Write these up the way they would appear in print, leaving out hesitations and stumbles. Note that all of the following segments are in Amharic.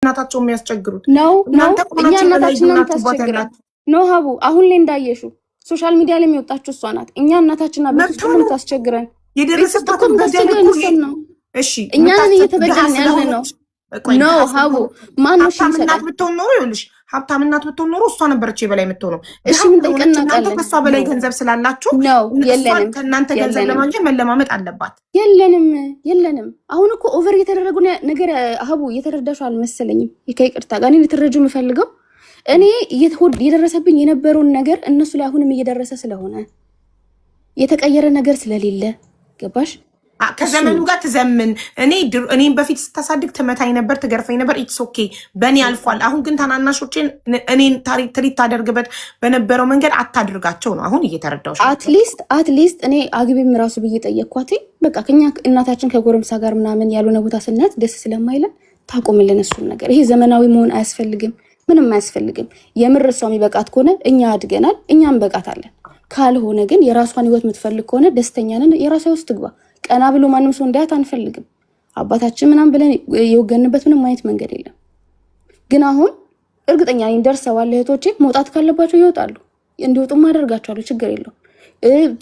እናታቸው የሚያስቸግሩት ነው እኛ እናታችንን ታስቸግራለን ነው ሀቡ አሁን ላይ እንዳየሹ ሶሻል ሚዲያ ላይ የሚወጣችሁ እሷ ናት እኛ እናታችንና ቤት ውስጥ ታስቸግረን የደረሰባት በደል ነው እሺ እኛን እየተበደልን ያለ ነው ሀቡ ማነው ሀብታምናት ብትሆን ኖሮ ይኸውልሽ ሀብታምናት ብትሆን ኖሮ እሷ ነበረች የበላይ የምትሆነው እሺ ምን ጠይቀናቃለን ከእሷ በላይ ገንዘብ ስላላችሁ የለንም ከእናንተ ገንዘብ ለማግኘት መለማመጥ አለባት የለንም አሁን እኮ ኦቨር እየተደረጉ ነገር ሀቡ እየተረዳሽው አልመሰለኝም ይቅርታ ጋር እኔ ልትረጁ የምፈልገው እኔ እየደረሰብኝ የነበረውን ነገር እነሱ ላይ አሁንም እየደረሰ ስለሆነ የተቀየረ ነገር ስለሌለ ገባሽ ከዘመኑ ጋር ትዘምን እኔም በፊት ስታሳድግ ትመታኝ ነበር ትገርፈኝ ነበር ኢትስ ኦኬ በእኔ አልፏል አሁን ግን ታናናሾችን እኔን ትሪት ታደርግበት በነበረው መንገድ አታድርጋቸው ነው አሁን እየተረዳሁሽ አትሊስት እኔ አግቢም ራሱ ብዬ ጠየቅኳት በቃ ከኛ እናታችን ከጎረምሳ ጋር ምናምን ያልሆነ ቦታ ስናት ደስ ስለማይለን ታቆምልን እሱን ነገር ይሄ ዘመናዊ መሆን አያስፈልግም ምንም አያስፈልግም የምር እሷ የሚበቃት ከሆነ እኛ አድገናል እኛም በቃታለን ካልሆነ ግን የራሷን ህይወት የምትፈልግ ከሆነ ደስተኛ ነን የራሷ ውስጥ ትግባ ቀና ብሎ ማንም ሰው እንዳያት አንፈልግም አባታችን ምናምን ብለን የወገንበት ምንም አይነት መንገድ የለም ግን አሁን እርግጠኛ ነኝ ደርሰዋል እህቶቼ መውጣት ካለባቸው ይወጣሉ እንዲወጡ ማደርጋቸዋለሁ ችግር የለውም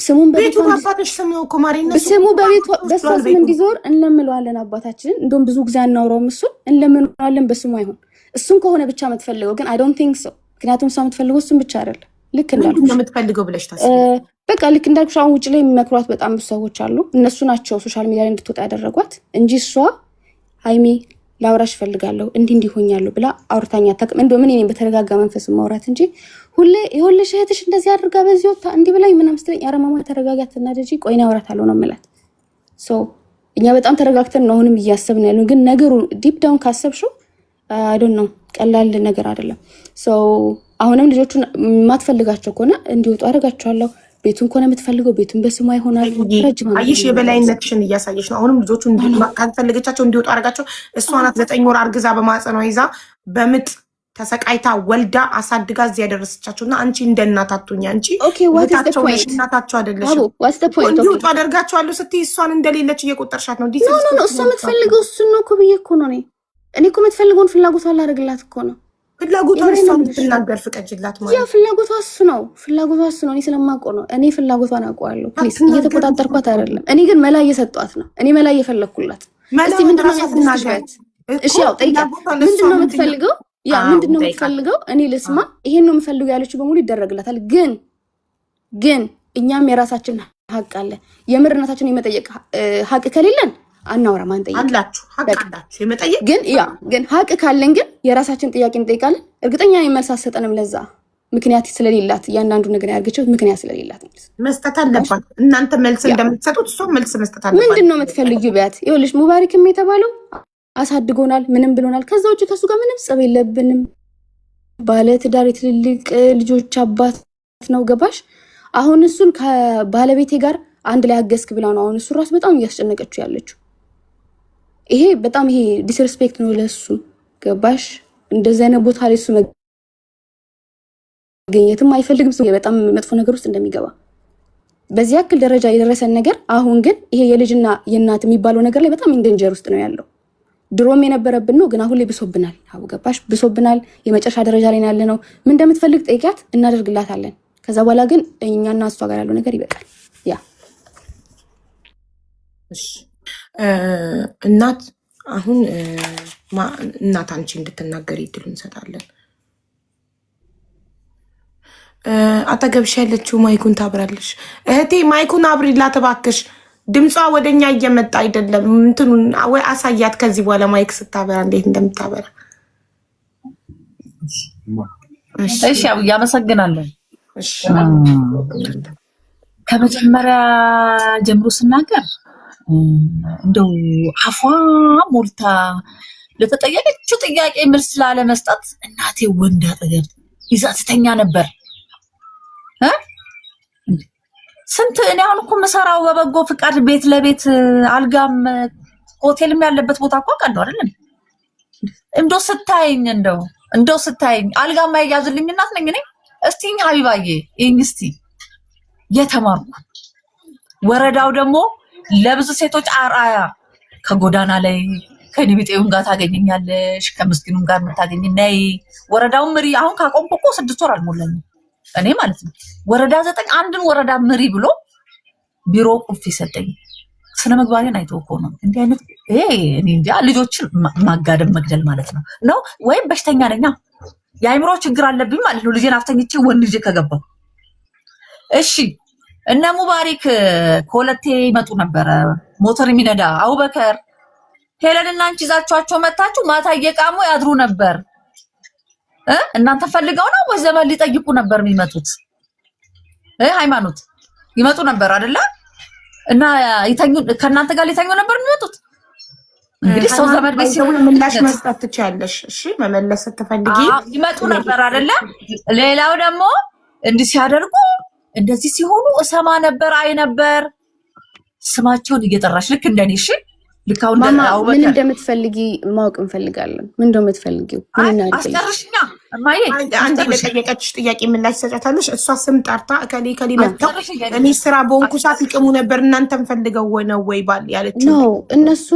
ስሙን በቤቱ አባታች ስሙ ኮማሪና ስሙ በቤቱ በሷ ስም እንዲዞር እንለምለዋለን አባታችንን እንደውም ብዙ ጊዜ አናውራውም እሱን እንለምለዋለን በስሙ አይሆን እሱን ከሆነ ብቻ የምትፈልገው ግን አይ ዶንት ቲንክ ሶ ምክንያቱም እሷ የምትፈልገው እሱን ብቻ አይደለም ልክ እንዳልኩሽ የምትፈልገው ብለሽ ታስቢ በቃ ልክ እንዳልኩሽ አሁን ውጭ ላይ የሚመክሯት በጣም ብዙ ሰዎች አሉ እነሱ ናቸው ሶሻል ሚዲያ ላይ እንድትወጣ ያደረጓት እንጂ እሷ ሃይሚ ላውራሽ ፈልጋለሁ እንዲሆኛለሁ ብላ አውርታኛ ታቅም እንደው ምን እኔን በተረጋጋ መንፈስ ማውራት እንጂ ሁሌ ይኸውልሽ እህትሽ እንደዚህ አድርጋ በዚህ ወጣ እንዲህ ብላኝ ምናምን ስትለኝ ኧረ ማማ ተረጋጋት እናደጂ ቆይና አውራታለሁ ነው የምላት ሶ እኛ በጣም ተረጋግተን ነው አሁንም እያሰብን ያለው ግን ነገሩ ዲፕ ዳውን ካሰብሽው አይ ዶንት ኖ ቀላል ነገር አይደለም ሶ አሁንም ልጆቹን ማትፈልጋቸው ከሆነ እንዲወጡ አደርጋቸዋለሁ ቤቱን ኮነ የምትፈልገው ቤቱን በስሟ ይሆናል አይሽ የበላይነትሽን እያሳየሽ ነው አሁንም ልጆቹን ካልፈለገቻቸው እንዲወጡ አደርጋቸው እሷ ናት 9 ወር አርግዛ በማጸኗ ይዛ በምጥ ተሰቃይታ ወልዳ አሳድጋ እዚህ ያደረሰቻቸውና አንቺ እንደናት አትሁኚ አንቺ እናታቸው አይደለሽም እንዲወጡ አደርጋቸዋለሁ ስትይ እሷን እንደሌለች እየቆጠርሻት ነው ኖ እሷ የምትፈልገው እሱን ነው እኮ ብዬ እኮ ነው እኔ እኮ የምትፈልገውን ፍላጎቷን ላደርግላት እኮ ነው ፍላጎቷን እሷን ትናገር ፍቀጅላት ማለት ያ ፍላጎቷ እሱ ነው እኔ ስለማውቀው ነው እኔ ፍላጎቷን አውቀዋለሁ ፕሊዝ እየተቆጣጠርኳት አይደለም እኔ ግን መላ እየሰጧት ነው እኔ መላ እየፈለኩላት እስቲ ምንድነው ያስፈልጋት እሺ ያው ጠይቃት ምንድነው የምትፈልገው ምንድነው የምትፈልገው እኔ ልስማ ይሄን ነው የምፈልገው ያለችው በሙሉ ይደረግላታል ግን እኛም የራሳችን ሀቅ አለ የምርነታችን የመጠየቅ ሀቅ ከሌለን አናወራ ማን ጠይቅ አላችሁ ሀቅ አላችሁ የመጠየቅ ግን ሀቅ ካለን ግን የራሳችን ጥያቄ እንጠይቃለን እርግጠኛ ነኝ መልስ አትሰጠንም ለዛ ምክንያት ስለሌላት ያንዳንዱ ነገር ያርገችው ምክንያት ስለሌላት መስጠት አለባት እናንተ መልስ እንደምትሰጡት እሷ መልስ መስጠት አለባት ምንድነው የምትፈልጊው ቢያት ይኸውልሽ ሙባሪክም የተባለው አሳድጎናል ምንም ብሎናል ከዛ ውጭ ከሱ ጋር ምንም ጸብ የለብንም ባለ ትዳር ትልልቅ ልጆች አባት ነው ገባሽ አሁን እሱን ከባለቤቴ ጋር አንድ ላይ አገስክ ብላ ነው አሁን እሱ ራስ በጣም እያስጨነቀችው ያለችው ይሄ በጣም ይሄ ዲስሪስፔክት ነው ለሱ ገባሽ እንደዛ አይነት ቦታ ላይ እሱ መገኘትም አይፈልግም ሰው በጣም መጥፎ ነገር ውስጥ እንደሚገባ በዚህ ያክል ደረጃ የደረሰን ነገር አሁን ግን ይሄ የልጅና የእናት የሚባለው ነገር ላይ በጣም ኢንደንጀር ውስጥ ነው ያለው ድሮም የነበረብን ነው ግን አሁን ላይ ብሶብናል አው ገባሽ ብሶብናል የመጨረሻ ደረጃ ላይ ያለ ነው ምን እንደምትፈልግ ጠይቂያት እናደርግላታለን ከዛ በኋላ ግን እኛና እሷ ጋር ያለው ነገር ይበቃል ያ እሺ እናት አሁን እናት አንቺ እንድትናገር ይድሉ እንሰጣለን አጠገብሽ ያለችው ማይኩን ታብራለሽ እህቴ ማይኩን አብሪላት እባክሽ ድምጿ ወደኛ እየመጣ አይደለም እንትኑን ወይ አሳያት ከዚህ በኋላ ማይክ ስታበራ እንዴት እንደምታበራ እሺ ያመሰግናለሁ እሺ ከመጀመሪያ ጀምሮ ስናገር እንደው አፏ ሞልታ ለተጠየቀችው ጥያቄ መልስ ላለመስጠት እናቴ ወንድ አጠገብ ይዛ ትተኛ ነበር ስንት እኔ አሁን እኮ መሰራው በበጎ ፍቃድ ቤት ለቤት አልጋም ሆቴልም ያለበት ቦታ እኮ ቀንዶ አይደለም እንደው ስታይኝ አልጋም ማይያዝልኝ እናት ነኝ እኔ እስቲኝ ሀቢባዬ እንግስቲ የተማርኩ ወረዳው ደግሞ ለብዙ ሴቶች አርአያ ከጎዳና ላይ ከኒቢጤውም ጋር ታገኘኛለሽ፣ ከምስኪኑም ጋር የምታገኝ ነይ። ወረዳውን ምሪ። አሁን ካቆምኩ እኮ 6 ወር አልሞላኝም እኔ ማለት ነው። ወረዳ 9 አንድን ወረዳ ምሪ ብሎ ቢሮ ቁልፍ ይሰጠኝ። ስነ ምግባሬን አይቶ እኮ ነው እንዲህ አይነት እኔ እንጃ። ልጆችን ማጋደም መግደል ማለት ነው ወይም በሽተኛ ነኝ የአይምሮ ችግር አለብኝ ማለት ነው። ልጄን አፍተኝቼ ወንድ ልጄ ከገባው እሺ። እነ ሙባሪክ ከሁለቴ ይመጡ ነበረ ሞተር የሚነዳ አቡበከር ሄለንና አንቺ ይዛችኋቸው መታችሁ ማታ እየቃሙ ያድሩ ነበር። እናንተ ፈልገው ነው ወይ ዘመን ሊጠይቁ ነበር የሚመጡት? ሃይማኖት ይመጡ ነበር አይደለ? እና ይተኙ ከእናንተ ጋር ሊተኙ ነበር የሚመጡት። እንግዲህ ሰው ዘመድ ቤት ሲሆን ምላሽ መስጠት ትችያለሽ። እሺ መመለስ ስትፈልጊ ይመጡ ነበር አይደለ? ሌላው ደግሞ እንዲህ ሲያደርጉ እንደዚህ ሲሆኑ እሰማ ነበር አይ ነበር ስማቸውን እየጠራሽ ልክ እንደኔ። እሺ ልክ አሁን ምን እንደምትፈልጊ ማወቅ እንፈልጋለን። ምን እንደምትፈልጊው ምን እናድርግ? አስጨርሽኛ እማዬ። አንዴ ለጠየቀችሽ ጥያቄ ምላሽ ሰጫታለሽ። እሷ ስም ጠርታ እከሌ ከሌ መጣው እኔ ስራ በሆንኩ ሰዓት ይቅሙ ነበር እናንተም ፈልገው ነው ወይ ባል ያለችው ነው። እነሱ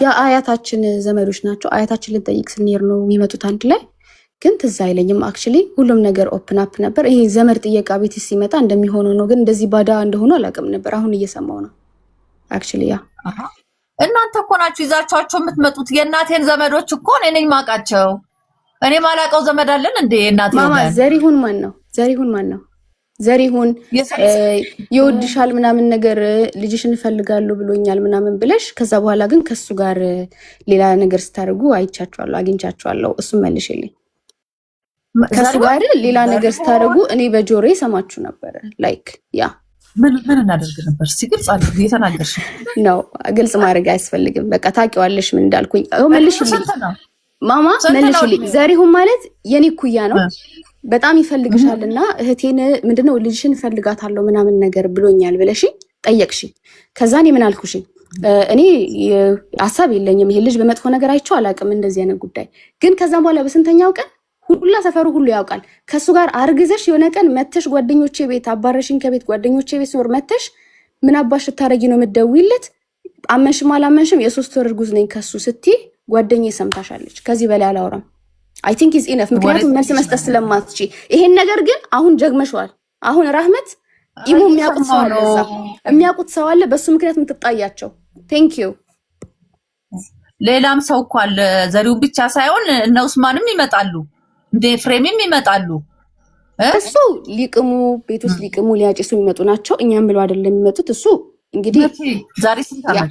የአያታችን ዘመዶች ናቸው። አያታችን ልንጠይቅ ስንሄድ ነው የሚመጡት አንድ ላይ። ግን ትዝ አይለኝም አክቹሊ ሁሉም ነገር ኦፕን አፕ ነበር። ይሄ ዘመድ ጥየቃ ቤት ሲመጣ እንደሚሆነው ነው። ግን እንደዚህ ባዳ እንደሆኑ አላውቅም ነበር። አሁን እየሰማው ነው አክቹሊ። ያ እናንተ እኮ ናችሁ ይዛችኋቸው የምትመጡት። የእናቴን ዘመዶች እኮ እኔ ነኝ የማውቃቸው። እኔ ማላውቀው ዘመድ አለን እንዴ? እናቴ ማማ ዘሪሁን ማን ነው? ዘሪሁን ማን ነው? ዘሪሁን ይወድሻል ምናምን ነገር ልጅሽን እፈልጋለሁ ብሎኛል ምናምን ብለሽ ከዛ በኋላ ግን ከሱ ጋር ሌላ ነገር ስታደርጉ አይቻችኋለሁ፣ አግኝቻችኋለሁ። እሱም መልሽልኝ። ከሱ ጋር ሌላ ነገር ስታደርጉ እኔ በጆሮዬ ሰማችሁ ነበር። ላይክ ያ ምን እናደርግ ነበር? ሲግልጽ አለ እየተናገርሽ ነው። ግልጽ ማድረግ አያስፈልግም። በቃ ታውቂዋለሽ ምን እንዳልኩኝ። መልሽልኝ ማማ መልሽልኝ። ዘሪሁን ማለት የኔ ኩያ ነው። በጣም ይፈልግሻልና እህቴን ምንድነው ልጅሽን ፈልጋታለሁ ምናምን ነገር ብሎኛል ብለሽ ጠየቅሽ። ከዛ እኔ ምን አልኩሽ? እኔ ሐሳብ የለኝም ይሄ ልጅ በመጥፎ ነገር አይቼው አላውቅም እንደዚህ አይነት ጉዳይ። ግን ከዛ በኋላ በስንተኛው ቀን ሁላ ሰፈሩ ሁሉ ያውቃል። ከሱ ጋር አርግዘሽ የሆነ ቀን መተሽ ጓደኞቼ ቤት አባረሽኝ ከቤት ጓደኞቼ ቤት ሶር መተሽ ምን አባሽ ታረጊ ነው የምትደውይለት? አመንሽም አላመንሽም የ3 ወር እርጉዝ ነኝ ከሱ ስትይ ጓደኛዬ ሰምታሻለች። ከዚህ በላይ አላወራም። አይ ቲንክ ኢዝ ኢነፍ። ምክንያቱም መልስ መስጠት ስለማትቺ ይሄን ነገር ግን አሁን ጀግመሽዋል። አሁን ራህመት ኢሞ የሚያውቁት ሰው አለ፣ እዛ የሚያውቁት ሰው አለ። በሱ ምክንያት የምትጣያቸው ቴንክ ዩ። ሌላም ሰው እኮ አለ። ዘሪው ብቻ ሳይሆን እነ ኡስማንም ይመጣሉ እንደ ፍሬምም ይመጣሉ። እሱ ሊቅሙ ቤት ውስጥ ሊቅሙ ሊያጭሱ የሚመጡ ናቸው። እኛም ብለው አይደለም የሚመጡት። እሱ እንግዲህ ዛሬ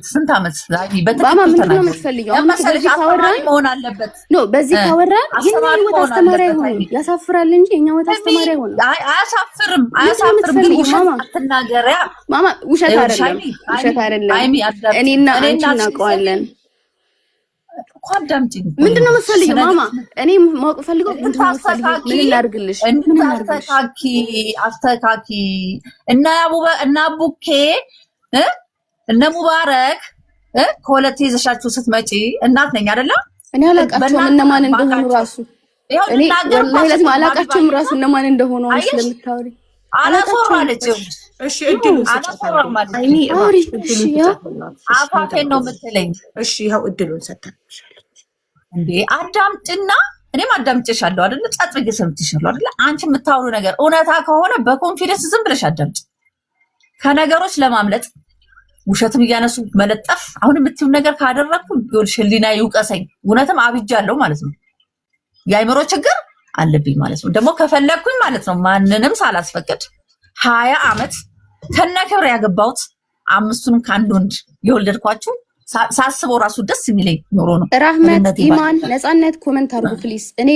ስንት ዓመት ዛሬ ባማ ምንድን ነው የምትፈልጊው? አሁን በዚህ ካወራን መሆን አለበት ኖ በዚህ ካወራን የኛ ህይወት አስተማሪ አይሆንም። ያሳፍራል እንጂ የኛ ህይወት አስተማሪ አይሆንም። አያሳፍርም። ግን ውሸት አትናገሪያ ማማ። ውሸት አይደለም። እኔና አንቺ እናውቀዋለን እኮ። አዳምጪኝ። ምንድን ነው የምትፈልጊው ማማ? እኔ ማወቅ ፈልገው ምንድን ነው የምትፈልጊው? ምን ላድርግልሽ? አስተካኪ እና አቡኬ እነ ሙባረክ ከሁለት ይዘሻችሁ ስትመጪ እናት ነኝ አይደለ? እኔ አላውቃቸውም እነማን እንደሆኑ ራሱ እኔ ወላሂ አላውቃቸውም ራሱ እነማን እንደሆኑ ስለምታወሪ አላፈራለች። እሺ እድሉን ሰጥቻለሁ። አይኒ አፋፌን ነው የምትለኝ። እሺ ይኸው እድሉን ሰጥቻለሁ። እንዴ አዳምጭና እኔም አዳምጭሻለሁ አይደለ? ጸጥ ብዬ ሰምቼሻለሁ አይደለ? አንቺ የምታወሩ ነገር እውነታ ከሆነ በኮንፊደንስ ዝም ብለሽ አዳምጭ። ከነገሮች ለማምለጥ ውሸትም እያነሱ መለጠፍ አሁን የምትይው ነገር ካደረኩ ይኸውልሽ ህሊና ይውቀሰኝ። እውነትም አብጃለሁ ማለት ነው። የአይምሮ ችግር አለብኝ ማለት ነው። ደግሞ ከፈለኩኝ ማለት ነው ማንንም ሳላስፈቅድ 20 ዓመት ከነክብር ያገባሁት 5ቱንም ከአንድ ወንድ የወለድኳችሁ ሳስበው ራሱ ደስ የሚለኝ ኖሮ ነው። ራህመት ኢማን ነፃነት ኮመንት አድርጉ ፕሊዝ። እኔ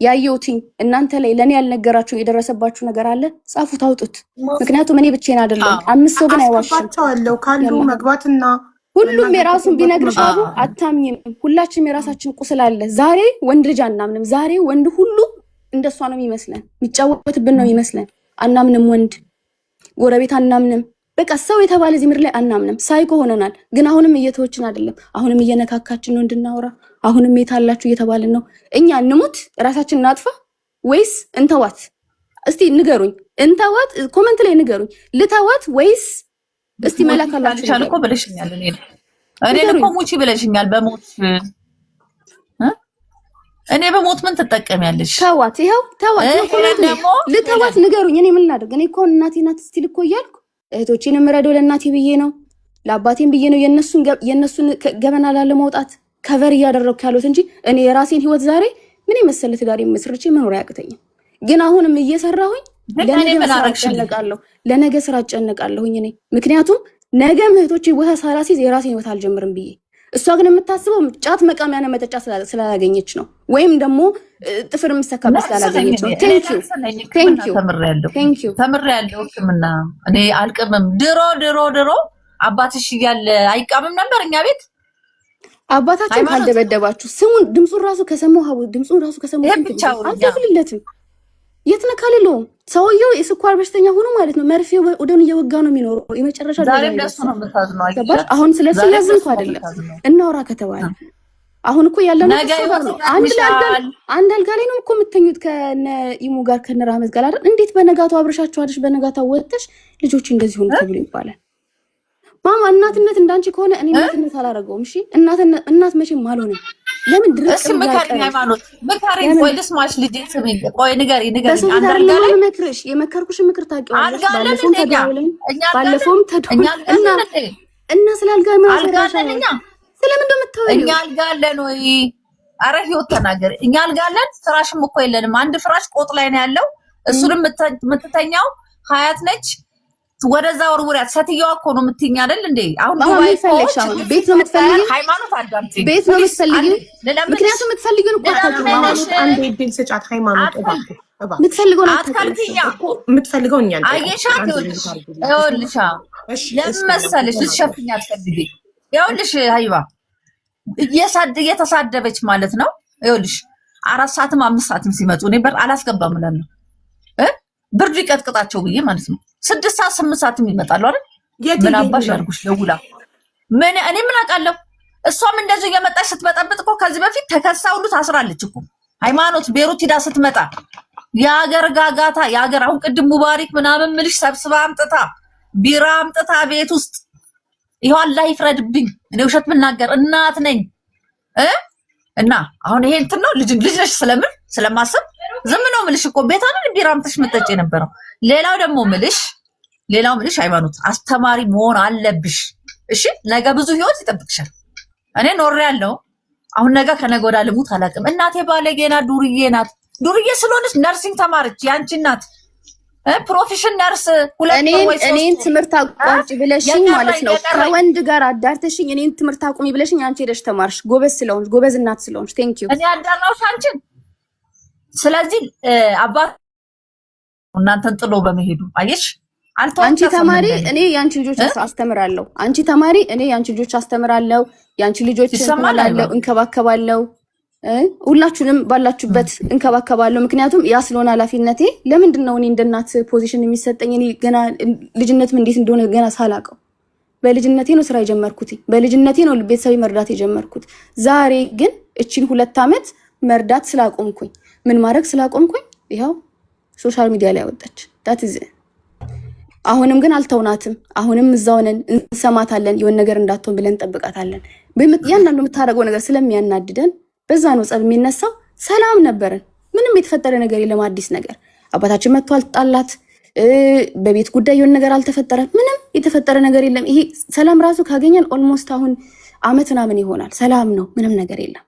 ያየሁትኝ እናንተ ላይ ለኔ ያልነገራችሁ የደረሰባችሁ ነገር አለ ጻፉት፣ አውጡት። ምክንያቱም እኔ ብቻዬን አይደለም 5 ሰው ግን አይዋሽም ካሉ መግባትና ሁሉም የራሱን ቢነግርሽ አቡ አታምኝም። ሁላችንም የራሳችን ቁስል አለ። ዛሬ ወንድ ልጅ አናምንም። ዛሬ ወንድ ሁሉ እንደሷ ነው የሚመስለን፣ የሚጫወትብን ነው የሚመስለን። አናምንም፣ ወንድ ጎረቤት አናምንም። በቃ ሰው የተባለ እዚህ ምድር ላይ አናምንም። ሳይኮ ሆነናል። ግን አሁንም እየተወችን አይደለም። አሁንም እየነካካችን ነው እንድናወራ። አሁንም የታላችሁ እየተባልን ነው። እኛ እንሙት ራሳችን እናጥፋ ወይስ እንተዋት? እስቲ ንገሩኝ። እንተዋት? ኮመንት ላይ ንገሩኝ። ልተዋት ወይስ እስቲ መላካላችሁ እኮ ብለሽኛል። እኔ እኔ እኮ ሙቺ ብለሽኛል በሞት እኔ በሞት ምን ትጠቀሚያለሽ? ተዋት፣ ይኸው ተዋት። ልተዋት ንገሩኝ። እኔ ምን ላድርግ? እኔ እኮ እናቴ ናት ስቲል እኮ እያልኩ እህቶቼን የምረዳው ለእናቴ ብዬ ነው፣ ለአባቴን ብዬ ነው። የእነሱን ገበና ላለመውጣት ከቨር እያደረግኩ ያሉት እንጂ እኔ የራሴን ህይወት ዛሬ ምን የመሰለ ትዳር መስርቼ መኖር አያቅተኝም። ግን አሁንም እየሰራሁኝ ለነገ ስራ እጨነቃለሁኝ እኔ። ምክንያቱም ነገ እህቶቼ ቦታ ሳላሲዝ የራሴን ህይወት አልጀምርም ብዬ እሷ ግን የምታስበው ጫት መቃሚያና መጠጫ ስላላገኘች ነው፣ ወይም ደግሞ ጥፍር የምሰካበት ስላላገኘች ነው። ተምሬያለሁ ሕክምና እኔ አልቅምም። ድሮ አባትሽ እያለ አይቃምም ነበር እኛ ቤት። አባታችን ካልደበደባችሁ ስሙን ድምፁን ራሱ ከሰማሁ አልደብልለትም። የት ነካልለውም። ሰውየው የስኳር በሽተኛ ሆኖ ማለት ነው። መርፌ ወደን እየወጋ ነው የሚኖረው። የመጨረሻ አሁን ስለሱ ያዝንኩ አይደለም እናውራ ከተባለ አሁን እኮ ያለነው ነው። አንድ አልጋ ላይ ነው እኮ የምተኙት ከነ ኢሙ ጋር ከነ ራህመት ጋር አይደል? እንዴት በነጋታው አብረሻቸዋለሽ? በነጋታው ወጥተሽ ልጆች እንደዚህ ሆኑ ተብሎ ይባላል። ማማ እናትነት እንዳንቺ ከሆነ እኔ እናትነት አላረገውም። እሺ እናት መቼም አልሆነም። ለምን ድረስ ምካሪ ሃይማኖት ምካሪ ቆይ ልስማሽ ልጄ ስሚ ቆይ ንገሪ መክርሽ የመከርኩሽ ምክር ታውቂዋለሽ። ባለፈውም ተደውለን እና ስለ አልጋ ምን አሰራሻለኛ? ስለምን እንደምታወሪው እኛ አልጋ አለን ወይ? አረ ህይወት ተናገር። እኛ አልጋ አለን፣ ፍራሽም እኮ የለንም። አንድ ፍራሽ ቆጥ ላይ ነው ያለው። እሱንም የምትተኛው ሀያት ነች። ወደዛ ወርውሪያት። ሴትዮዋ እኮ ነው የምትይኝ አይደል እንዴ? አሁን ዱባይ ቤት ነው የምትፈልጊው? ሃይማኖት አዳምጪ። ቤት ነው የምትፈልጊው? ምክንያቱም የምትፈልጊው እኮ ሃይማኖት አንድ ቤት ስጫት። ሃይማኖት የምትፈልገው ነው አትከልኪኛ። የምትፈልገው እኛ ነው። አየሻት? ይኸውልሽ ለምን መሰለሽ ልትሸፍኝ አትፈልጊ። ይኸውልሽ ሀይባ እየተሳደበች ማለት ነው። ይኸውልሽ 4 ሰዓትም 5 ሰዓትም ሲመጡ እኔ በር አላስገባም እላለሁ። ብርድ ይቀጥቅጣቸው ብዬ ማለት ነው። 6 ሰዓት 8 ሰዓትም ይመጣሉ አይደል? ምን አባሽ ያርጉሽ ደውላ እኔ ምን አውቃለሁ። እሷም እንደዚህ እየመጣች ስትበጠብጥ እኮ ከዚህ በፊት ተከሳ ሁሉ ታስራለች እኮ ሃይማኖት። ቤሩት ሂዳ ስትመጣ የሀገር ጋጋታ የሀገር አሁን ቅድም ሙባሪክ ምናምን ምልሽ ሰብስባ አምጥታ ቢራ አምጥታ ቤት ውስጥ ይኸው አላህ ይፍረድብኝ። እኔ ውሸት ምናገር እናት ነኝ እና አሁን ይሄ እንትን ነው ልጅ ነሽ ስለማስብ ዝም ነው ምልሽ እኮ ቤታንን ቢራ አምጥተሽ መጠጭ የነበረው። ሌላው ምልሽ ሃይማኖት አስተማሪ መሆን አለብሽ። እሺ ነገ ብዙ ህይወት ይጠብቅሻል። እኔ ኖር ያለው አሁን ነገ ከነገ ወዲያ ልሙት አላውቅም። እናቴ ባለጌ ናት፣ ዱርዬ ናት። ዱርዬ ስለሆነች ነርሲንግ ተማረች። ያንቺ እናት ፕሮፌሽን ነርስ እኔን ትምህርት አቋርጭ ብለሽኝ ማለት ነው። ከወንድ ጋር አዳርተሽኝ እኔን ትምህርት አቁሚ ብለሽኝ አንቺ ሄደሽ ተማርሽ። ጎበዝ እናት ስለሆንሽ ቴንክ ዩ። እኔ አዳራውሽ አንቺን። ስለዚህ አባት እናንተን ጥሎ በመሄዱ አየሽ። አንቺ ተማሪ እኔ ያንቺ ልጆች አስተምራለሁ። አንቺ ተማሪ እኔ ያንቺ ልጆች አስተምራለሁ። ያንቺ ልጆች እሰማላለሁ፣ እንከባከባለሁ። ሁላችሁንም ባላችሁበት እንከባከባለሁ። ምክንያቱም ያ ስለሆነ ኃላፊነቴ። ለምንድን ነው እኔ እንደ እናት ፖዚሽን የሚሰጠኝ? እኔ ገና ልጅነትም እንዴት እንደሆነ ገና ሳላውቀው በልጅነቴ ነው ስራ የጀመርኩት። በልጅነቴ ነው ቤተሰቤ መርዳት የጀመርኩት። ዛሬ ግን እቺን 2 ዓመት መርዳት ስላቆምኩኝ ምን ማድረግ ስላቆምኩኝ ይኸው ሶሻል ሚዲያ ላይ ወጣች። ዳትዝ አሁንም ግን አልተውናትም። አሁንም እዛው ነን፣ እንሰማታለን። የሆነ ነገር እንዳትሆን ብለን እንጠብቃታለን። ያንዳንዱ የምታደርገው ነገር ስለሚያናድደን በዛ ነው ጸብ የሚነሳው። ሰላም ነበረን፣ ምንም የተፈጠረ ነገር የለም። አዲስ ነገር አባታችን መጥቶ አልጣላት፣ በቤት ጉዳይ የሆነ ነገር አልተፈጠረ፣ ምንም የተፈጠረ ነገር የለም። ይሄ ሰላም ራሱ ካገኘን ኦልሞስት አሁን አመት ምናምን ይሆናል። ሰላም ነው፣ ምንም ነገር የለም።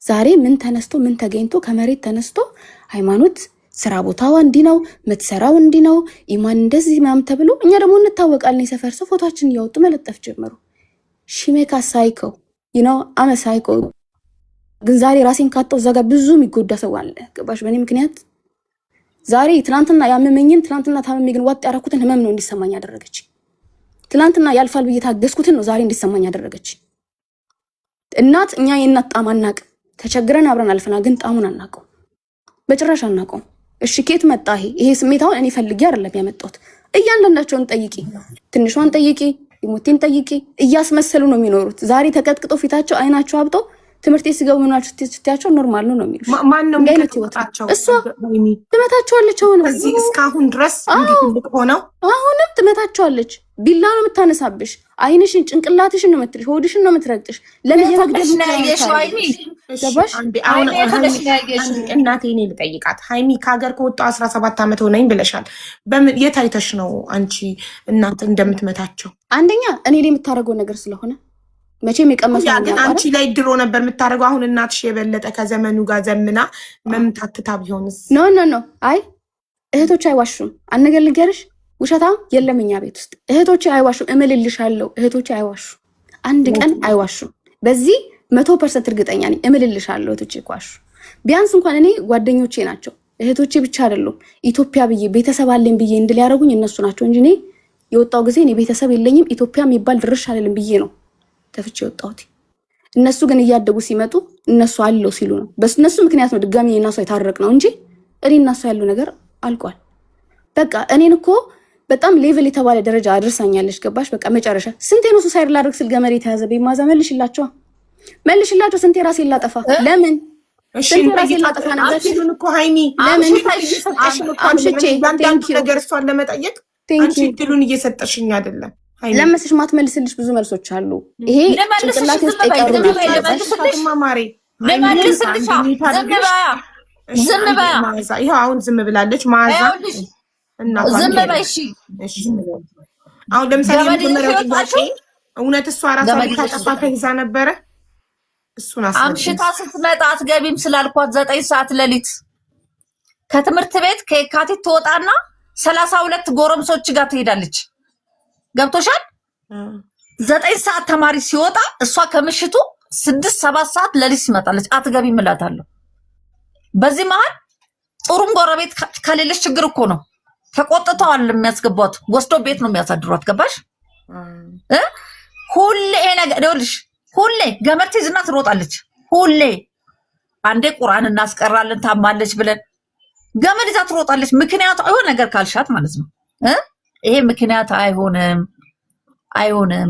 ዛሬ ምን ተነስቶ ምን ተገኝቶ ከመሬት ተነስቶ ሃይማኖት ስራ ቦታዋ እንዲህ ነው የምትሰራው፣ እንዲህ ነው ኢማን እንደዚህ ምናምን ተብሎ እኛ ደግሞ እንታወቃለን። የሰፈር ሰው ፎቶችን እያወጡ መለጠፍ ጀመሩ። ሺሜካ ሳይኮ አመ ሳይኮ። ግን ዛሬ ራሴን ካጣው እዛ ጋር ብዙ የሚጎዳ ሰው አለ። ገባሽ? በእኔ ምክንያት ዛሬ ትናንትና ያመመኝን ትናንትና ታመሜ ግን ዋጥ ያደረኩትን ህመም ነው እንዲሰማኝ ያደረገች። ትናንትና ያልፋል ብዬ ታገስኩትን ነው ዛሬ እንዲሰማኝ ያደረገች። እናት እኛ የእናት ጣም አናውቅም። ተቸግረን አብረን አልፈና፣ ግን ጣሙን አናውቀው፣ በጭራሽ አናውቀው። እሺ ኬት መጣ ይሄ ስሜት? አሁን እኔ ፈልጌ አይደለም ያመጣሁት። እያንዳንዳቸውን ጠይቂ፣ ትንሿን ጠይቂ፣ ሞቴን ጠይቂ። እያስመሰሉ ነው የሚኖሩት። ዛሬ ተቀጥቅጦ ፊታቸው አይናቸው አብጦ ትምህርት ቤት ሲገቡ ምናል ስትያቸው ኖርማል ነው የሚሉሽ። ማን ነው የሚቀጥላቸው? እሷ ትመታቸዋለች። እዚህ እስካሁን ድረስ እንዲህ ሆነው አሁንም ትመታቸዋለች። ቢላ ነው የምታነሳብሽ። አይንሽን ጭንቅላትሽን ነው የምትልሽ፣ ሆድሽን ነው የምትረግጥሽ። ለምን የመግደል ገባሽ? እናቴ እኔ ልጠይቃት፣ ሃይሚ ከሀገር ከወጣሁ 17 ዓመት ሆነኝ ብለሻል። በምን የት አይተሽ ነው አንቺ እናንተ እንደምትመታቸው? አንደኛ እኔ ላይ የምታደርገው ነገር ስለሆነ መቼም የቀመሰው ግን አንቺ ላይ ድሮ ነበር የምታደርገው። አሁን እናትሽ የበለጠ ከዘመኑ ጋር ዘምና መምታትታ ቢሆንስ? ኖ አይ እህቶች አይዋሹም። አንገር ልንገርሽ፣ ውሸታም የለም እኛ ቤት ውስጥ። እህቶቼ አይዋሹም፣ እምልልሻለሁ። እህቶቼ አይዋሹም፣ አንድ ቀን አይዋሹም። በዚህ 100% እርግጠኛ ነኝ። እምልልሻለሁ እህቶቼ ይዋሹ። ቢያንስ እንኳን እኔ ጓደኞቼ ናቸው እህቶቼ ብቻ አይደሉም። ኢትዮጵያ ብዬ ቤተሰብ አለኝ ብዬ እንድል ያደረጉኝ እነሱ ናቸው እንጂ እኔ የወጣው ጊዜ እኔ ቤተሰብ የለኝም ኢትዮጵያ የሚባል ድርሽ አለልም ብዬ ነው ተፍቼ የወጣሁት። እነሱ ግን እያደጉ ሲመጡ እነሱ አለው ሲሉ ነው። በእነሱ ምክንያት ነው ድጋሚ እና ሰው የታረቅ ነው እንጂ እኔ እና ሰው ያለው ነገር አልቋል። በቃ እኔን እኮ በጣም ሌቭል የተባለ ደረጃ አድርሳኛለች። ገባሽ? በቃ መጨረሻ ስንቴ ነው ሱሳይድ ላደርግ ስል ገመድ የተያዘ በማዛ መልሽላቸው። ስንቴ ራሴን ላጠፋ። ለምን ስንቴ ራሴን ላጠፋ ነበር እኮ ሃይሚ። ለምን አምሽቼ ነገር እሷን ለመጠየቅ አንቺ እድሉን እየሰጠሽኝ አይደለም። ለምስሽ ማትመልስልሽ ብዙ መልሶች አሉ። ይሄ ጭንቅላት ውስጥ የቀሩ ይኸው አሁን ዝም ብላለች። ማዛ ዝም በይ እሺ። አሁን ለምሳሌ የመጀመሪያው ጥያቄ እውነት እሷ ራሷ ልታጠፋ ተይዛ ነበረ? እሱን አምሽታ ስትመጣ አትገቢም ስላልኳት 9 ሰዓት ሌሊት ከትምህርት ቤት ከየካቲት ትወጣና 32 ጎረምሶች ጋር ትሄዳለች። ገብቶሻል? 9 ሰዓት ተማሪ ሲወጣ እሷ ከምሽቱ 6-7 ሰዓት ሌሊት ትመጣለች። አትገቢም እላታለሁ። በዚህ መሀል ጥሩም ጎረቤት ከሌለች ችግር እኮ ነው። ተቆጥተዋል የሚያስገቧት፣ ወስዶ ቤት ነው የሚያሳድሯት። ገባሽ? ሁሌ ነገር ይኸውልሽ፣ ሁሌ ገመድ ትይዝና ትሮጣለች። ሁሌ አንዴ ቁርአን እናስቀራለን ታማለች ብለን ገመድ ይዛ ትሮጣለች። ምክንያቱ አይሆን ነገር ካልሻት ማለት ነው። ይሄ ምክንያት አይሆንም።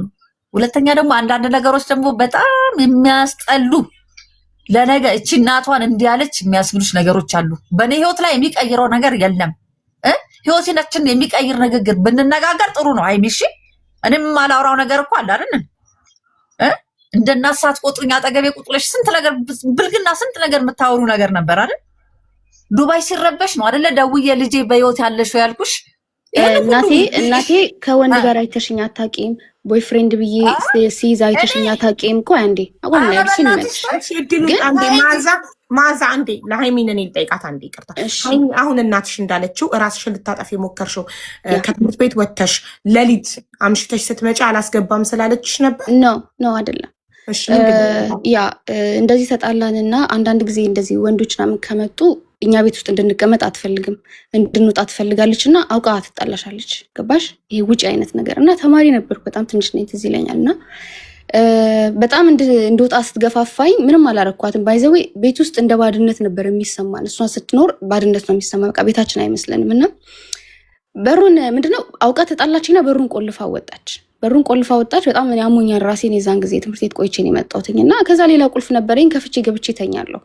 ሁለተኛ ደግሞ አንዳንድ ነገሮች ደግሞ በጣም የሚያስጠሉ ለነገ እቺ እናቷን እንዲያለች የሚያስብሉሽ ነገሮች አሉ። በእኔ ህይወት ላይ የሚቀይረው ነገር የለም። ህይወታችንን የሚቀይር ንግግር ብንነጋገር ጥሩ ነው። አይሚሽ እኔም ማላውራው ነገር እኮ አለ አይደል? እንደ እናት ሳትቆጥሩኝ አጠገቤ ቁጥለሽ ስንት ነገር ብልግና ስንት ነገር የምታወሩ ነገር ነበር አይደል? ዱባይ ሲረበሽ ነው አይደለ? ደውዬ ልጄ በህይወት ያለሽ ያልኩሽ። እናቴ ከወንድ ጋር አይተሽኝ አታውቂም፣ ቦይፍሬንድ ብዬ ሲይዝ አይተሽኝ አታውቂም እኮ። አንዴ አሁን ላይ ሲነሽ ግን አንዴ ማዛ አንዴ ለሃይሚን እኔ ልጠይቃት አንዴ ይቅርታ። ሃይሚ አሁን እናትሽ እንዳለችው ራስሽን ልታጠፊ የሞከርሽው ከትምህርት ቤት ወጥተሽ ሌሊት አምሽተሽ ስትመጪ አላስገባም ስላለችሽ ነበር? ኖ አይደለም። ያ እንደዚህ ተጣላንና አንዳንድ ጊዜ እንደዚህ ወንዶች ምናምን ከመጡ እኛ ቤት ውስጥ እንድንቀመጥ አትፈልግም፣ እንድንወጣ ትፈልጋለች እና አውቃ ትጣላሻለች። ገባሽ? ይሄ ውጭ አይነት ነገር እና ተማሪ ነበርኩ በጣም ትንሽ ነኝ ትዝ ይለኛል። እና በጣም እንድወጣ ስትገፋፋኝ ምንም አላረኳትም። ባይዘዌ ቤት ውስጥ እንደ ባድነት ነበር የሚሰማን። እሷ ስትኖር ባድነት ነው የሚሰማ፣ በቃ ቤታችን አይመስለንም። እና በሩን ምንድነው አውቃ ተጣላችና በሩን ቆልፋ ወጣች። በጣም ያሞኛል ራሴን። የዛን ጊዜ ትምህርት ቤት ቆይቼ ነው የመጣሁትኝ እና ከዛ ሌላ ቁልፍ ነበረኝ። ከፍቼ ገብቼ ተኛለሁ።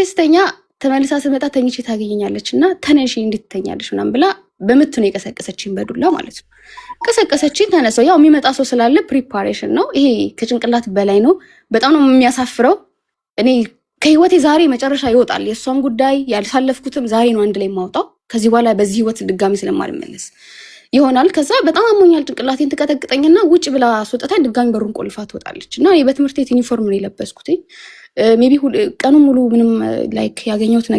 ስተኛ ተመልሳ ስመጣ ተኝቼ ታገኘኛለች እና ተነሺ እንዴት ትተኛለች ምናምን ብላ በምት ነው የቀሰቀሰችኝ፣ በዱላ ማለት ነው። ቀሰቀሰችኝ። ተነሳው። ያው የሚመጣ ሰው ስላለ ፕሪፓሬሽን ነው ይሄ፣ ከጭንቅላት በላይ ነው። በጣም ነው የሚያሳፍረው። እኔ ከህይወቴ ዛሬ መጨረሻ ይወጣል። የእሷም ጉዳይ ያልሳለፍኩትም ዛሬ ነው አንድ ላይ የማውጣው። ከዚህ በኋላ በዚህ ህይወት ድጋሚ ስለማልመለስ ይሆናል። ከዛ በጣም አሞኛል፣ ጭንቅላቴን ትቀጠቅጠኝና ውጭ ብላ አስወጥታኝ ድጋሚ በሩን ቆልፋ ትወጣለች። እና በትምህርት ቤት ዩኒፎርም ነው የለበስኩት። ሜቢ ቀኑ ሙሉ ምንም ላይክ ያገኘሁት ነገር